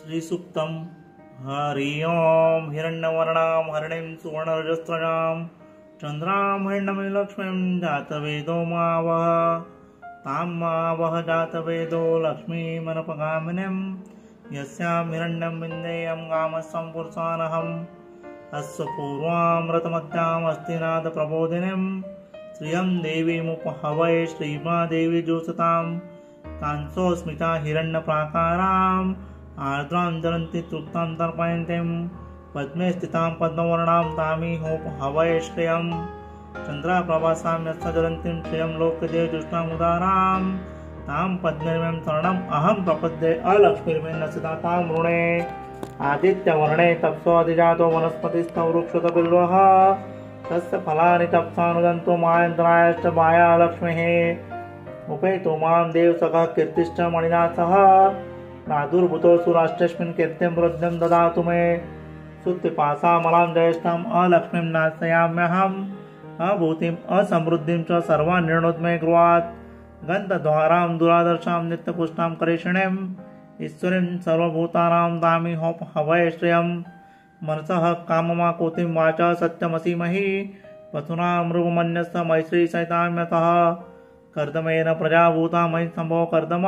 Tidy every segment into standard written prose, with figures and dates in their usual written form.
श्रीसूक्तम् हरि ओं हिरण्यवर्णां हरिणीं सुवर्णरजस्रजां चन्द्रां हिरण्मयीं लक्ष्मीं जातवेदो मावह तां मावह जातवेदो लक्ष्मीमनपगामिनीं यस्यां हिरण्यं विन्देयं गामस्सं पुरुषानहम् अस्य पूर्वामृतमध्याम् अस्तिनाथप्रबोधिनीं श्रियं देवीमुपहवै श्रीमादेवी ज्योत्सतां कांसोऽस्मिता हिरण्यप्राकाराम् आर्द्रां ज्वलन्ति तृप्तां तर्पयन्तीं पद्मे स्थितां पद्मवर्णां तामिहोपहवै श्रियं चन्द्राप्रभासां यस्य ज्वलन्तीं श्रियं लोकदेव जुष्टामुदारां तां पद्मेर्मं शरणम् अहं प्रपद्ये अलक्ष्मीर्मेण सितां वृणे आदित्यवर्णे तप्सोऽधिजातो वनस्पतिस्थौ वृक्षोतबिल्वः तस्य फलानि तप्सानुदन्तो मायन्द्रायश्च माया लक्ष्मीः उपेतो मां देवसखः कीर्तिश्च मणिना सह प्रादुर्भूतो सुराष्ट्रस्मिन् कीर्तिं वृद्धिं ददातु मे सुत्पिपासामलां जयेष्ठाम् अलक्ष्मीं नाशयाम्यहम् अभूतिम् असमृद्धिं च सर्वान् निर्णोद्मे गृहात् गन्धद्वारां दुरादर्शां नित्यपुष्टां करेषिणीम् ईश्वरीं सर्वभूतानां तामिहोपहवै श्रियं मनसः काममाकुतिं वाचा सत्यमसीमहि पशूनां मृगमन्यस्य मैत्री सहितां यतः कर्दमेन प्रजाभूता मयि सम्भव कर्दम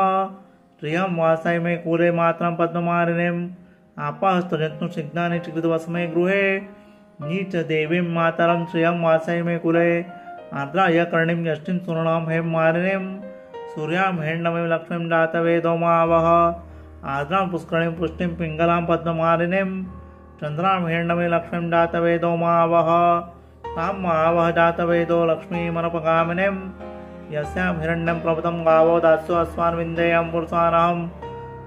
श्रियं वासय मे कुले मात्रं पद्ममालिनीम् आपस्तजन्तु सिग्धानि चिकिद्वस्मे गृहे नीच देवीं मातरं श्रियं वासय मे कुले आर्द्राय कर्णीं यष्टिं सुवर्णां हेममालिनीं सूर्यां हिरण्मयीं लक्ष्मीं जातवेदो मावह आर्द्रां पुष्करणीं पुष्टिं पिङ्गलां पद्ममालिनीं चन्द्रां हिरण्मयीं लक्ष्मीं जातवेदो मावह तां मावह जातवेदो लक्ष्मीमनपगामिनीं यस्यां हिरण्यं प्रभुतं गावो दास्यो अस्मान् विन्देयं पुरुषानहम्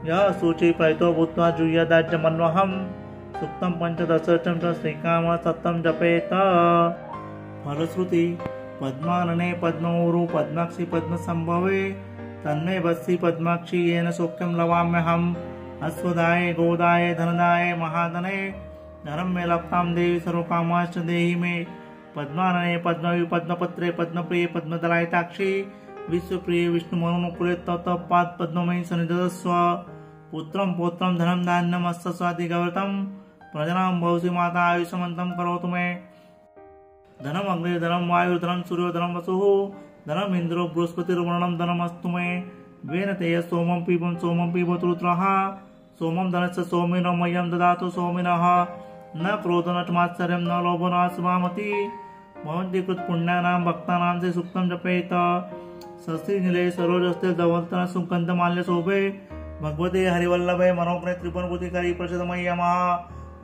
यः शुचि प्रयतो भूत्वा जुह्यदाज्यमन्वहम् सुक्तं पञ्चदशचं च श्रीकाम सप्तं जपेत फलश्रुति पद्मानने पद्मऊरु पद्माक्षि पद्मसंभवे तन्मे वत्सि पद्माक्षि येन सौख्यं लवाम्यहम् अश्वदाय गोदाय धनदाय महाधने धनं मे लप्तां देवी सर्वकामाश्च देहि मे पद्मानने पद्मवि पद्मपत्रे पद्मप्रिये पद्मदलायताक्षी विश्वप्रिये विष्णुमनोनुकूले तत्पाद पद्ममयी सन्निधत्स्व पुत्रं पौत्रं धनं धान्यम् अस्य स्वादिगवर्तं प्रजनां भवसि माता आयुष्मन्तं करोतु मे धनम् अग्निः धनं वायुर्धनं सूर्यो धनं वसुः धनम् इन्द्रो बृहस्पतिर्वर्णं धनमस्तु मे वेन तेय सोमं पिबतु रुद्रः सोमं धनस्य सोमिनो मह्यं ददातु सोमिनः न क्रोधो न मात्सर्यं न लोभो न शुभामति भवन्ति कृतपुण्यानां भक्तानां ते सूक्तं जपेत शशिनीले सरोजस्ते धवलतन सुगन्धमाल्य शोभे भगवते हरिवल्लभे मनोज्ञे त्रिपुरभूतिकरी प्रसिद्धमय्यमः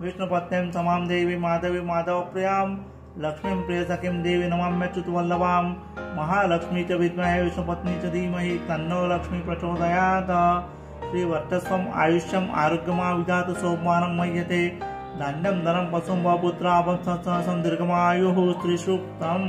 विष्णुपत्नीं समां देवी माधवी माधवप्रियां लक्ष्मीं प्रियसखीं देवी नमाम्यच्युतवल्लभां महालक्ष्मी च विद्महे विष्णुपत्नी च धीमहि तन्नो लक्ष्मी प्रचोदयात् श्रीवर्चस्वम् आयुष्यम् आरोग्यमा विधातु सोमवानं मह्यते धान्यं धनं पशुं वा पुत्राभं दीर्घमायुः श्रीसूक्तम्।